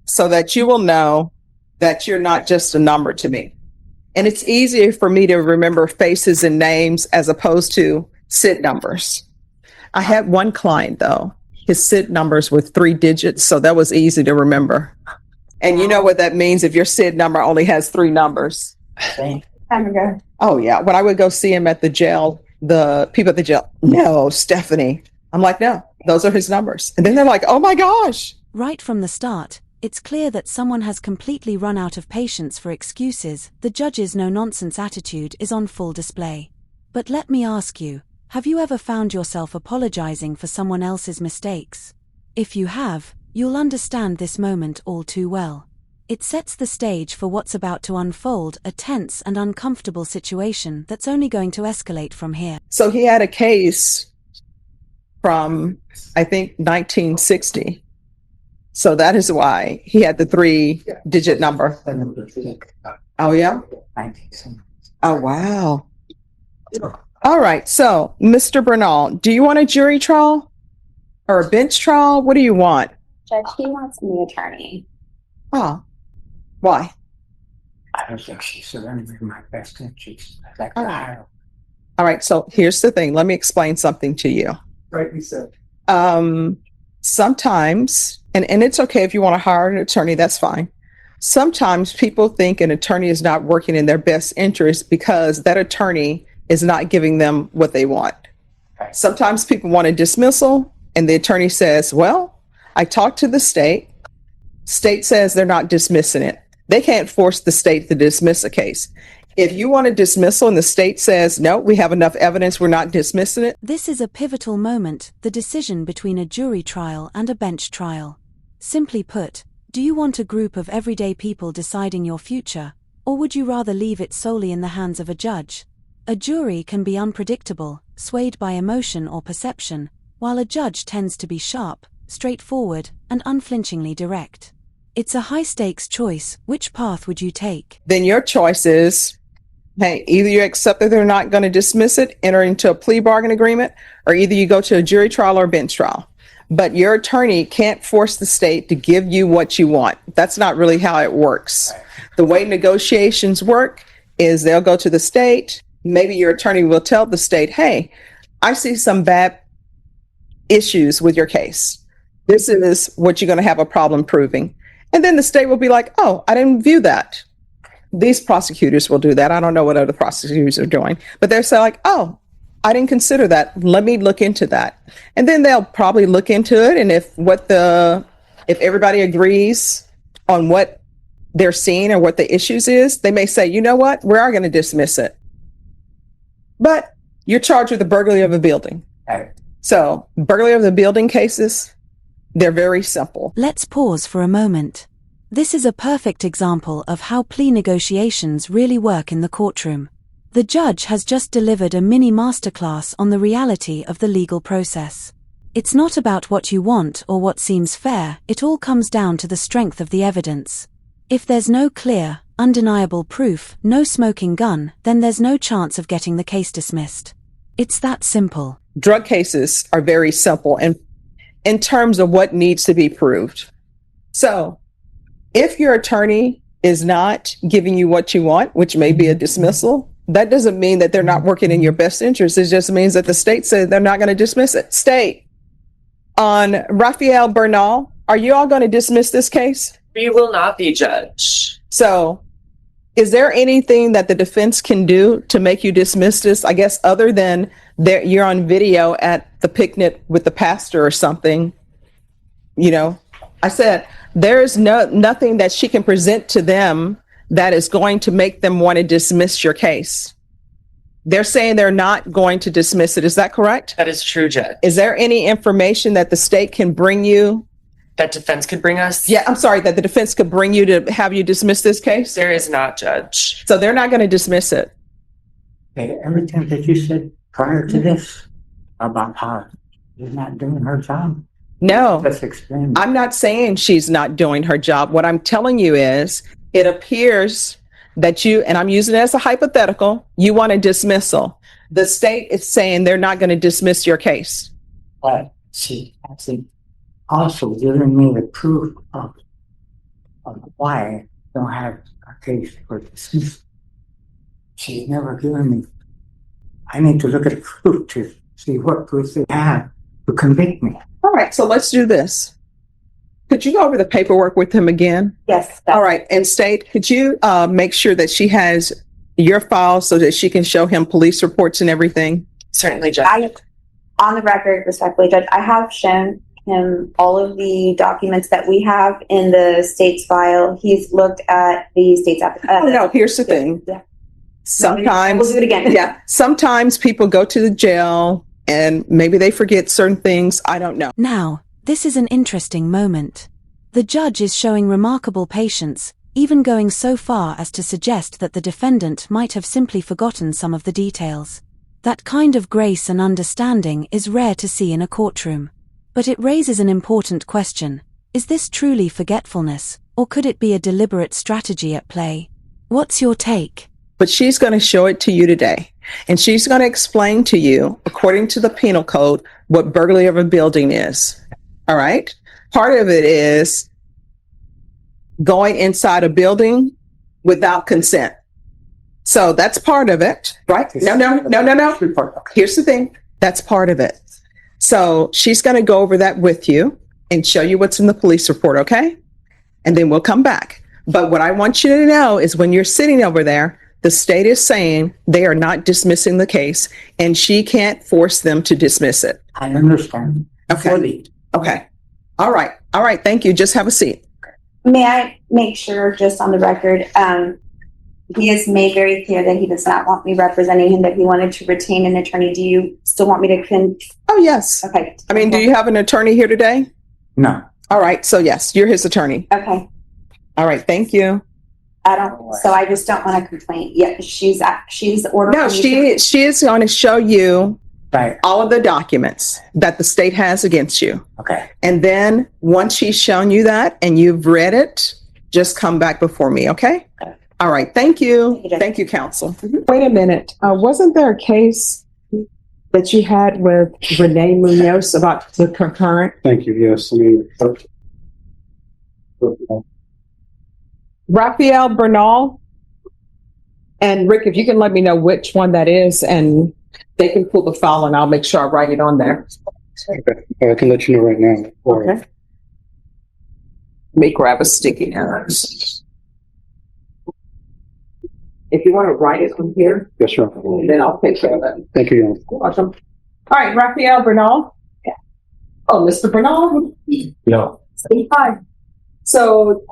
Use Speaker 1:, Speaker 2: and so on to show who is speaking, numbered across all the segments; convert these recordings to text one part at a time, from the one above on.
Speaker 1: so that you will know that you're not just a number to me. And it's easier for me to remember faces and names as opposed to SID numbers. I had one client, though. His SID numbers were 3 digits, so that was easy to remember. And you know what that means if your SID number only has 3 numbers. Oh, yeah. When I would go see him at the jail, the people at the jail, no, Stephanie. I'm like, no, those are his numbers. And then they're like, oh my gosh.
Speaker 2: Right from the start, it's clear that someone has completely run out of patience for excuses. The judge's no-nonsense attitude is on full display. But let me ask you, have you ever found yourself apologizing for someone else's mistakes? If you have, you'll understand this moment all too well. It sets the stage for what's about to unfold, a tense and uncomfortable situation that's only going to escalate from here.
Speaker 1: So he had a case from, I think, 1960. So that is why he had the 3-digit number. Oh, yeah? Oh, wow. All right. So, Mr. Bernal, do you want a jury trial or a bench trial? What do you want?
Speaker 3: Judge, he wants me attorney.
Speaker 1: Oh, why?
Speaker 4: I don't think she's surrendering my best interest. I'd like to hire her.
Speaker 1: All right. So here's the thing. Let me explain something to you.
Speaker 4: Rightly said.
Speaker 1: Sometimes, and it's okay if you want to hire an attorney, that's fine. Sometimes people think an attorney is not working in their best interest because that attorney is not giving them what they want.
Speaker 4: Right.
Speaker 1: Sometimes people want a dismissal and the attorney says, well, I talked to the state. State says they're not dismissing it. They can't force the state to dismiss a case. If you want a dismissal and the state says, no, we have enough evidence, we're not dismissing it.
Speaker 2: This is a pivotal moment, the decision between a jury trial and a bench trial. Simply put, do you want a group of everyday people deciding your future, or would you rather leave it solely in the hands of a judge? A jury can be unpredictable, swayed by emotion or perception, while a judge tends to be sharp, straightforward, and unflinchingly direct. It's a high-stakes choice. Which path would you take?
Speaker 1: Then your choice is, hey, either you accept that they're not going to dismiss it, enter into a plea bargain agreement, or either you go to a jury trial or a bench trial. But your attorney can't force the state to give you what you want. That's not really how it works. The way negotiations work is they'll go to the state. Maybe your attorney will tell the state, hey, I see some bad issues with your case. This is what you're going to have a problem proving. And then the state will be like, oh, I didn't view that. These prosecutors will do that. I don't know what other prosecutors are doing, but they're saying like, oh, I didn't consider that. Let me look into that. And then they'll probably look into it. And if everybody agrees on what they're seeing or what the issues is, they may say, you know what, we are going to dismiss it. But you're charged with the burglary of a building. So burglary of the building cases, they're very simple.
Speaker 2: Let's pause for a moment. This is a perfect example of how plea negotiations really work in the courtroom. The judge has just delivered a mini masterclass on the reality of the legal process. It's not about what you want or what seems fair, it all comes down to the strength of the evidence. If there's no clear, undeniable proof, no smoking gun, then there's no chance of getting the case dismissed. It's that simple.
Speaker 1: Drug cases are very simple and in terms of what needs to be proved. So if your attorney is not giving you what you want, which may be a dismissal, that doesn't mean that they're not working in your best interest. It just means that the state said they're not going to dismiss it. State, on Rafael Bernal, are you all going to dismiss this case?
Speaker 5: We will not be, Judge.
Speaker 1: So is there anything that the defense can do to make you dismiss this? I guess other than you're on video at the picnic with the pastor or something. You know, I said there's nothing that she can present to them that is going to make them want to dismiss your case. They're saying they're not going to dismiss it. Is that correct?
Speaker 5: That is true, Judge.
Speaker 1: Is there any information that the state can bring you?
Speaker 5: That defense could bring us?
Speaker 1: Yeah, I'm sorry, that the defense could bring you to have you dismiss this case?
Speaker 5: There is not, Judge.
Speaker 1: So they're not going to dismiss it.
Speaker 4: Okay, everything that you said prior to this about how she's not doing her job.
Speaker 1: No,
Speaker 4: Let's explain.
Speaker 1: I'm not saying she's not doing her job. What I'm telling you is it appears that you, and I'm using it as a hypothetical, you want a dismissal. The state is saying they're not going to dismiss your case.
Speaker 4: But she actually also giving me the proof of why I don't have a case for dismissal. She's never given me. I need to look at the proof to see what proof they have to convict me.
Speaker 1: All right, so let's do this. Could you go over the paperwork with him again?
Speaker 3: Yes.
Speaker 1: All right, and State, could you make sure that she has your file so that she can show him police reports and everything?
Speaker 5: Certainly, Judge.
Speaker 3: On the record, respectfully, Judge, I have shown him all of the documents that we have in the state's file. He's looked at the state's application.
Speaker 1: Oh, no, here's the thing. Sometimes,
Speaker 3: We'll do it again.
Speaker 1: yeah, sometimes people go to the jail and maybe they forget certain things. I don't know.
Speaker 2: Now, this is an interesting moment. The judge is showing remarkable patience, even going so far as to suggest that the defendant might have simply forgotten some of the details. That kind of grace and understanding is rare to see in a courtroom. But it raises an important question. Is this truly forgetfulness, or could it be a deliberate strategy at play? What's your take?
Speaker 1: But she's going to show it to you today. And she's going to explain to you, according to the penal code, what burglary of a building is. All right? Part of it is going inside a building without consent. So that's part of it, right? No. Here's the thing. That's part of it. So she's going to go over that with you and show you what's in the police report, okay? And then we'll come back. But what I want you to know is when you're sitting over there, the state is saying they are not dismissing the case, and she can't force them to dismiss it.
Speaker 4: I understand.
Speaker 1: Okay.
Speaker 4: Fully.
Speaker 1: Okay. All right. All right. Thank you. Just have a seat.
Speaker 3: May I make sure, just on the record, he has made very clear that he does not want me representing him, that he wanted to retain an attorney. Do you still want me to
Speaker 1: Oh, yes.
Speaker 3: Okay.
Speaker 1: I mean, do you have an attorney here today?
Speaker 4: No.
Speaker 1: All right. So, yes, you're his attorney.
Speaker 3: Okay.
Speaker 1: All right. Thank you.
Speaker 3: So I just don't want to complain. Yeah, she's ordering.
Speaker 1: No, she is going to show you
Speaker 4: Right.
Speaker 1: all of the documents that the state has against you.
Speaker 4: Okay.
Speaker 1: And then once she's shown you that and you've read it, just come back before me, okay?
Speaker 3: Okay.
Speaker 1: All right. Thank you.
Speaker 3: Thank you, Judge.
Speaker 1: Thank you, counsel. Wait a minute. Wasn't there a case that you had with Renee Munoz about the concurrent?
Speaker 6: Thank you. Yes, I mean,
Speaker 1: Raphael Bernal? And Rick, if you can let me know which one that is, and they can pull the file and I'll make sure I write it on there.
Speaker 6: okay. I can let you know right now.
Speaker 1: Okay. Let me grab a sticky note. If you want to write it from here,
Speaker 6: Yes, sir.
Speaker 1: then I'll take care of it.
Speaker 6: Thank you, Your Honor.
Speaker 1: You're welcome. All right, Raphael Bernal. Yeah. Oh, Mr. Bernal.
Speaker 4: Yeah.
Speaker 1: Hi. So,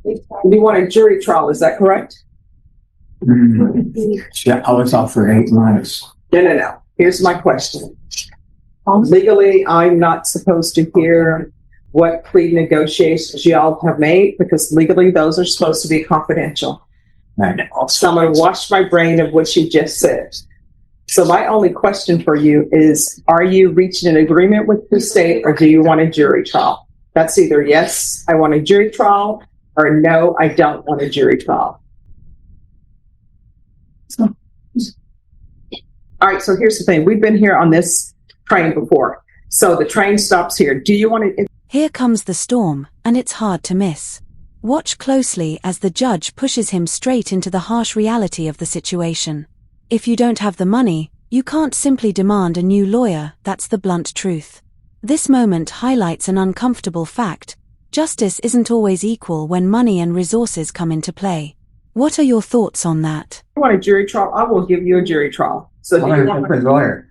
Speaker 1: you want a jury trial? Is that correct?
Speaker 4: Yeah, I was out for 8 months.
Speaker 1: No. Here's my question. Legally, I'm not supposed to hear what plea negotiations y'all have made because legally those are supposed to be confidential.
Speaker 4: Right.
Speaker 1: So I'm going to wash my brain of what you just said. So my only question for you is, are you reaching an agreement with the state or do you want a jury trial? That's either yes, I want a jury trial, or no, I don't want a jury trial. All right, so here's the thing. We've been here on this train before. So the train stops here. Do you want to...
Speaker 2: Here comes the storm, and it's hard to miss. Watch closely as the judge pushes him straight into the harsh reality of the situation. If you don't have the money, you can't simply demand a new lawyer. That's the blunt truth. This moment highlights an uncomfortable fact. Justice isn't always equal when money and resources come into play. What are your thoughts on that?
Speaker 1: You want a jury trial? I will give you a jury trial. So do you want
Speaker 4: a lawyer.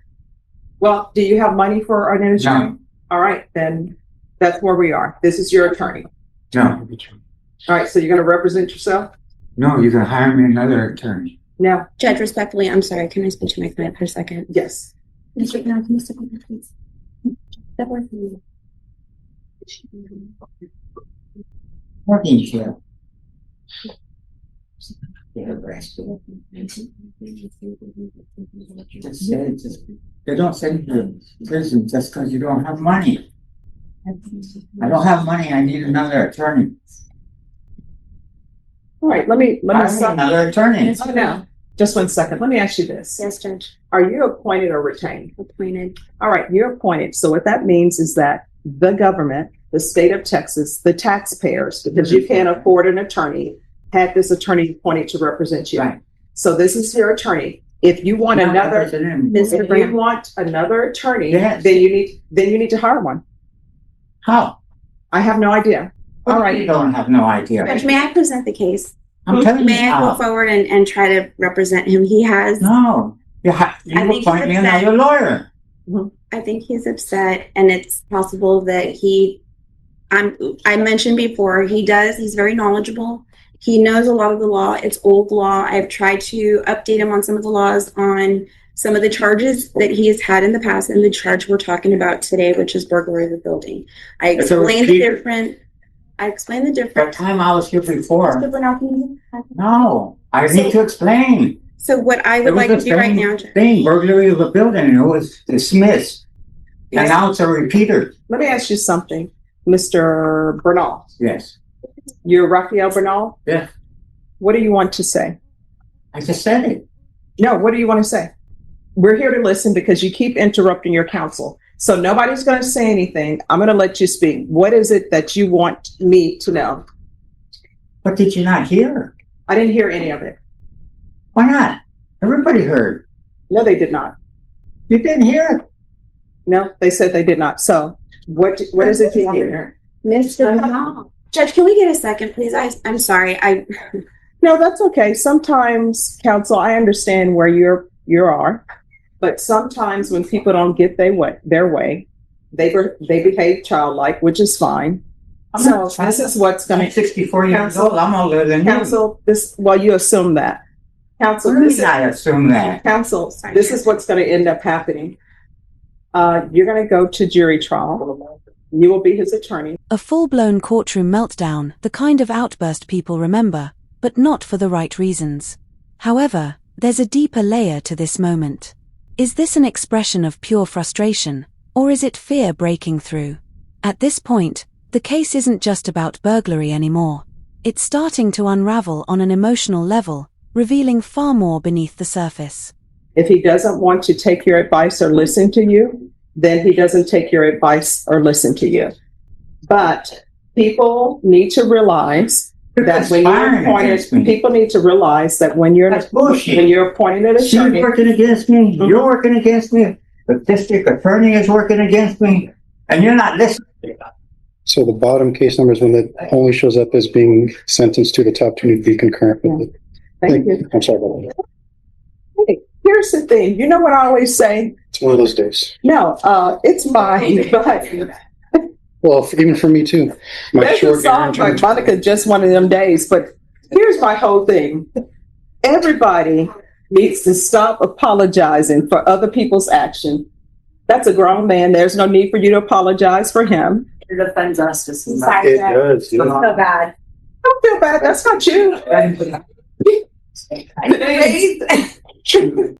Speaker 1: Well, do you have money for an attorney?
Speaker 4: No.
Speaker 1: All right, then that's where we are. This is your attorney.
Speaker 4: No.
Speaker 1: All right, so you're going to represent yourself?
Speaker 4: No, you can hire me another attorney.
Speaker 1: No.
Speaker 3: Judge, respectfully, I'm sorry. Can I speak to my client for a second?
Speaker 1: Yes.
Speaker 3: Mr. Now, can you step over, please? Step over, please.
Speaker 4: Working here. They don't send you to prison just because you don't have money. I don't have money. I need another attorney.
Speaker 1: All right, let me
Speaker 4: Hire me another attorney.
Speaker 1: Oh, no. Just 1 second. Let me ask you this.
Speaker 3: Yes, Judge.
Speaker 1: Are you appointed or retained?
Speaker 3: Appointed.
Speaker 1: All right, you're appointed. So what that means is that the government the state of Texas, the taxpayers, because you can't afford an attorney, had this attorney appointed to represent you.
Speaker 4: Right.
Speaker 1: So this is your attorney. If you want another, if you want another attorney,
Speaker 4: Yes.
Speaker 1: then you need to hire one.
Speaker 4: How?
Speaker 1: I have no idea. All right.
Speaker 4: You don't have no idea.
Speaker 3: Judge, may I present the case?
Speaker 4: I'm telling you
Speaker 3: May I go
Speaker 4: how.
Speaker 3: forward and try to represent him? He has,
Speaker 4: No. You
Speaker 3: I think
Speaker 4: appoint
Speaker 3: he's
Speaker 4: me
Speaker 3: upset.
Speaker 4: another lawyer.
Speaker 3: I think he's upset, and it's possible that I mentioned before, he's very knowledgeable. He knows a lot of the law. It's old law. I've tried to update him on some of the laws, on some of the charges that he has had in the past, and the charge we're talking about today, which is burglary of the building. I
Speaker 4: It's a
Speaker 3: explained the
Speaker 4: repeat.
Speaker 3: different. I explained the
Speaker 4: That
Speaker 3: difference.
Speaker 4: time I was here before.
Speaker 3: So
Speaker 4: No. I need to explain.
Speaker 3: what I
Speaker 4: It
Speaker 3: would
Speaker 4: was
Speaker 3: like
Speaker 4: the
Speaker 3: to do right
Speaker 4: same
Speaker 3: now, Judge.
Speaker 4: thing, burglary of a building, and it was dismissed.
Speaker 3: Yes.
Speaker 4: And now it's a repeater.
Speaker 1: Let me ask you something, Mr. Bernal.
Speaker 4: Yes.
Speaker 1: You're Raphael Bernal.
Speaker 4: Yes.
Speaker 1: What do you want to say?
Speaker 4: I just said it.
Speaker 1: No, what do you want to say? We're here to listen because you keep interrupting your counsel. So nobody's going to say anything. I'm going to let you speak. What is it that you want me to know?
Speaker 4: What did you not hear?
Speaker 1: I didn't hear any of it.
Speaker 4: Why not? Everybody heard.
Speaker 1: No, they did not.
Speaker 4: You didn't hear it.
Speaker 1: No, they said they did not. So what is it you hear?
Speaker 3: Mr. Judge, can we get a second, please? I'm sorry.
Speaker 1: No, that's okay. Sometimes, counsel, I understand where you are, but sometimes when people don't get their way, they behave childlike, which is fine.
Speaker 4: I'm
Speaker 1: So
Speaker 4: not
Speaker 1: this is what's going
Speaker 4: I'm
Speaker 1: to
Speaker 4: 64 years
Speaker 1: Counsel-
Speaker 4: old. I'm older than you.
Speaker 1: counsel. You assume that. Counsel,
Speaker 4: Where
Speaker 1: this
Speaker 4: did I assume that?
Speaker 1: counsel, this is what's going to end up happening. You're going to go to jury trial. You will be his attorney.
Speaker 2: A full-blown courtroom meltdown, the kind of outburst people remember, but not for the right reasons. However, there's a deeper layer to this moment. Is this an expression of pure frustration, or is it fear breaking through? At this point, the case isn't just about burglary anymore. It's starting to unravel on an emotional level, revealing far more beneath the surface.
Speaker 1: If he doesn't want to take your advice or listen to you, then he doesn't take your advice or listen to you. But people need to realize that when you're appointed, people need to realize that when you're
Speaker 4: That's bullshit.
Speaker 1: when you're appointed an
Speaker 4: She's
Speaker 1: attorney,
Speaker 4: working against me. You're working against me. The district attorney is working against me. And you're not listening.
Speaker 6: So the bottom case number is one that only shows up as being sentenced to. The top two need to be concurrent with it.
Speaker 1: thank you.
Speaker 6: I'm sorry about that.
Speaker 1: Hey, here's the thing. You know what I always say?
Speaker 6: It's one of those days.
Speaker 1: No, it's mine. But
Speaker 6: Well, even for me too. My
Speaker 1: there's a
Speaker 6: short
Speaker 1: song by
Speaker 6: errand
Speaker 1: Monica, just one of them days. But here's my whole thing. Everybody needs to stop apologizing for other people's action. That's a grown man. There's no need for you to apologize for him.
Speaker 5: It offends us to see that.
Speaker 3: Sorry,
Speaker 6: It
Speaker 3: Judge.
Speaker 6: does. Yeah.
Speaker 3: So bad.
Speaker 1: Don't feel bad. That's not you.